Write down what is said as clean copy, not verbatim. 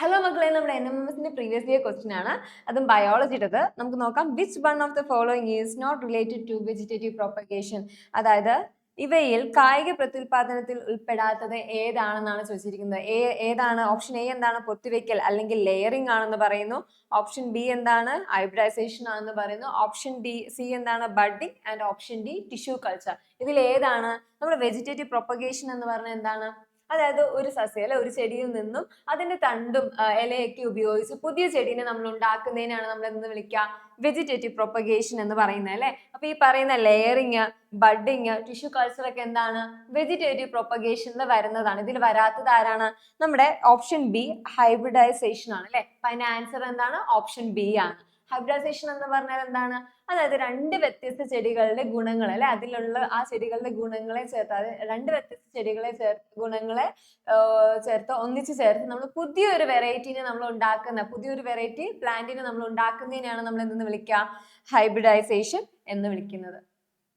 Hello മക്കളെ, നമ്മുടെ NMMSന്റെ previous year question ആണ്. അതും ബയോളജിയുടേത്. നമുക്ക് നോക്കാം. Which one of the following is not related to vegetative propagation? അതായത് ഇവയിൽ കായിക പ്രത്യുൽപാദനത്തിൽ ഉൾപ്പെടാത്തത് ഏതാണെന്നാണ് ചോദിച്ചിരിക്കുന്നത്. ഏതാണ്? ഓപ്ഷൻ എ എന്താണ്? പൊത്തിവെക്കൽ അല്ലെങ്കിൽ ലെയറിംഗ് ആണെന്ന് പറയുന്നു. ഓപ്ഷൻ ബി എന്താണ്? ഹൈബ്രിഡൈസേഷൻ ആണെന്ന് പറയുന്നു. ഓപ്ഷൻ സി എന്താണ്? Budding. And option D tissue culture. ഇതിൽ ഏതാണ്? നമ്മുടെ വെജിറ്റേറ്റീവ് പ്രൊപ്പഗേഷൻ എന്ന് പറഞ്ഞാൽ എന്താണ്? അതായത് ഒരു സസ്യം അല്ലെ, ഒരു ചെടിയിൽ നിന്നും അതിന്റെ തണ്ടും ഇലയൊക്കെ ഉപയോഗിച്ച് പുതിയ ചെടീനെ നമ്മൾ ഉണ്ടാക്കുന്നതിനാണ് നമ്മൾ എന്ന് വിളിക്കുക? വെജിറ്റേറ്റീവ് പ്രൊപ്പഗേഷൻ എന്ന് പറയുന്നത് അല്ലെ. അപ്പൊ ഈ പറയുന്ന ലെയറിങ്, ബഡ്ഡിങ്, ടിഷ്യൂ കൾച്ചർ ഒക്കെ എന്താണ്? വെജിറ്റേറ്റീവ് പ്രൊപ്പഗേഷനിൽ വരുന്നതാണ്. ഇതിൽ വരാത്തത് ആരാണ്? നമ്മുടെ ഓപ്ഷൻ ബി ഹൈബ്രിഡൈസേഷൻ ആണ് അല്ലെ. അപ്പൊ അതിന്റെ ആൻസർ എന്താണ്? ഓപ്ഷൻ ബി ആണ്. ഹൈബ്രിഡൈസേഷൻ എന്ന് പറഞ്ഞാൽ എന്താണ്? അതായത് രണ്ട് വ്യത്യസ്ത ചെടികളുടെ ഗുണങ്ങൾ അല്ലെ, അതിലുള്ള ആ ചെടികളുടെ ഗുണങ്ങളെ ചേർത്ത്, അത് രണ്ട് വ്യത്യസ്ത ചെടികളെ ഗുണങ്ങളെ ചേർത്ത് ഒന്നിച്ച് ചേർത്ത് നമ്മൾ പുതിയൊരു വെറൈറ്റിനെ നമ്മൾ ഉണ്ടാക്കുന്ന, പുതിയൊരു വെറൈറ്റി പ്ലാന്റിനെ നമ്മൾ ഉണ്ടാക്കുന്നതിനെയാണ് നമ്മൾ എന്തെന്ന് വിളിക്കുക? ഹൈബ്രിഡൈസേഷൻ എന്ന് വിളിക്കുന്നത്.